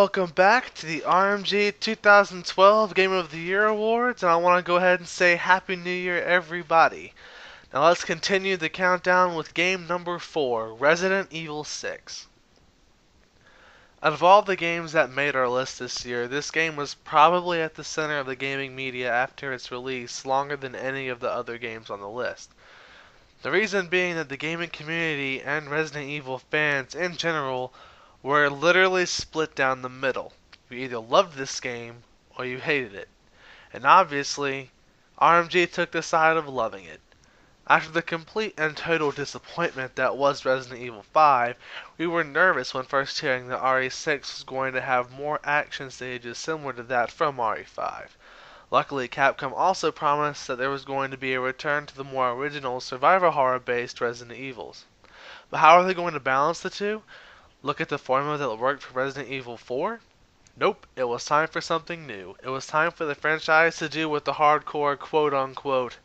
welcome back to the RMG 2012 Game of the Year Awards, and I want to go ahead and say Happy New Year, everybody. Now let's continue the countdown with game number 4, Resident Evil 6. Out of all the games that made our list this year, this game was probably at the center of the gaming media after its release longer than any of the other games on the list. The reason being that the gaming community and Resident Evil fans in general were literally split down the middle. You either loved this game or you hated it. And obviously, RMG took the side of loving it. After the complete and total disappointment that was Resident Evil 5, we were nervous when first hearing that RE6 was going to have more action stages similar to that from RE5. Luckily, Capcom also promised that there was going to be a return to the more original survival horror-based Resident Evils. But how are they going to balance the two? Look at the formula that worked for Resident Evil 4? Nope, it was time for something new. It was time for the franchise to do what the hardcore quote-unquote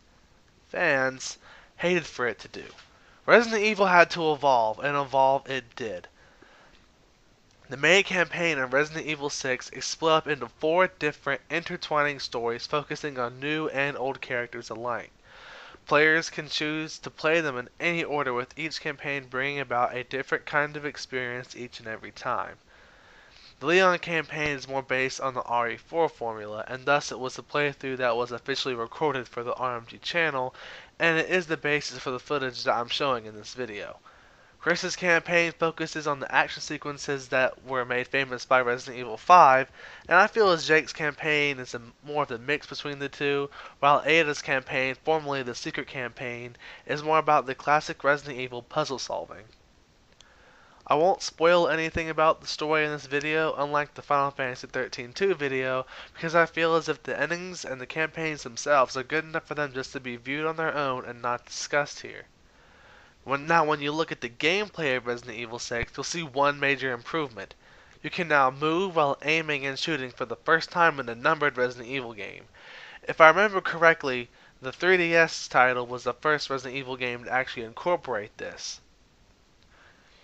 fans hated for it to do. Resident Evil had to evolve, and evolve it did. The main campaign in Resident Evil 6 is split up into 4 different intertwining stories focusing on new and old characters alike. Players can choose to play them in any order, with each campaign bringing about a different kind of experience each and every time. The Leon campaign is more based on the RE4 formula, and thus it was a playthrough that was officially recorded for the RMG channel, and it is the basis for the footage that I'm showing in this video. Chris's campaign focuses on the action sequences that were made famous by Resident Evil 5, and I feel as Jake's campaign is more of the mix between the two, while Ada's campaign, formerly the Secret campaign, is more about the classic Resident Evil puzzle solving. I won't spoil anything about the story in this video, unlike the Final Fantasy XIII-2 video, because I feel as if the endings and the campaigns themselves are good enough for them just to be viewed on their own and not discussed here. When you look at the gameplay of Resident Evil 6, you'll see one major improvement. You can now move while aiming and shooting for the first time in a numbered Resident Evil game. If I remember correctly, the 3DS title was the first Resident Evil game to actually incorporate this.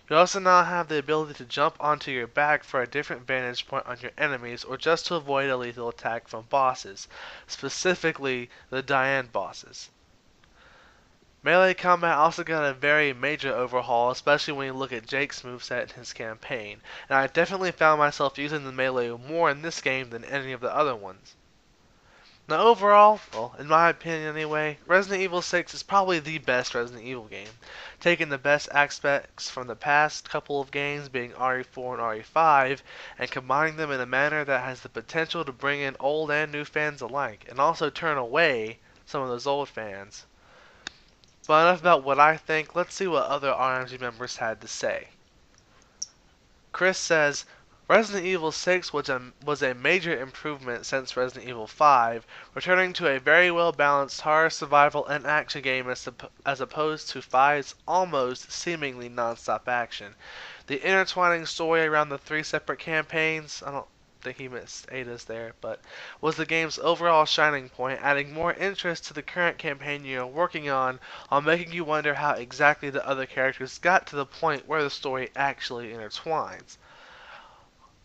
You also now have the ability to jump onto your back for a different vantage point on your enemies, or just to avoid a lethal attack from bosses, specifically the Diane bosses. Melee combat also got a very major overhaul, especially when you look at Jake's moveset in his campaign, and I definitely found myself using the melee more in this game than any of the other ones. Now overall, well, in my opinion anyway, Resident Evil 6 is probably the best Resident Evil game, taking the best aspects from the past couple of games being RE4 and RE5, and combining them in a manner that has the potential to bring in old and new fans alike, and also turn away some of those old fans. But enough about what I think, let's see what other RMG members had to say. Chris says, Resident Evil 6 was a major improvement since Resident Evil 5, returning to a very well balanced horror, survival, and action game as opposed to 5's almost seemingly non-stop action. The intertwining story around the 3 separate campaigns, I don't think he missed Ada's there, but was the game's overall shining point, adding more interest to the current campaign you're working on, while making you wonder how exactly the other characters got to the point where the story actually intertwines.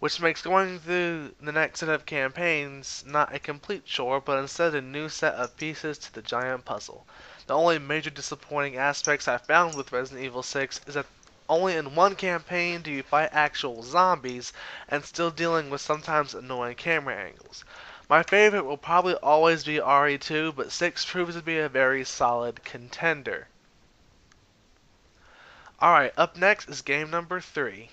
Which makes going through the next set of campaigns not a complete chore, but instead a new set of pieces to the giant puzzle. The only major disappointing aspects I found with Resident Evil 6 is that only in one campaign do you fight actual zombies, and still dealing with sometimes annoying camera angles. My favorite will probably always be RE2, but 6 proves to be a very solid contender. Alright, up next is game number 3.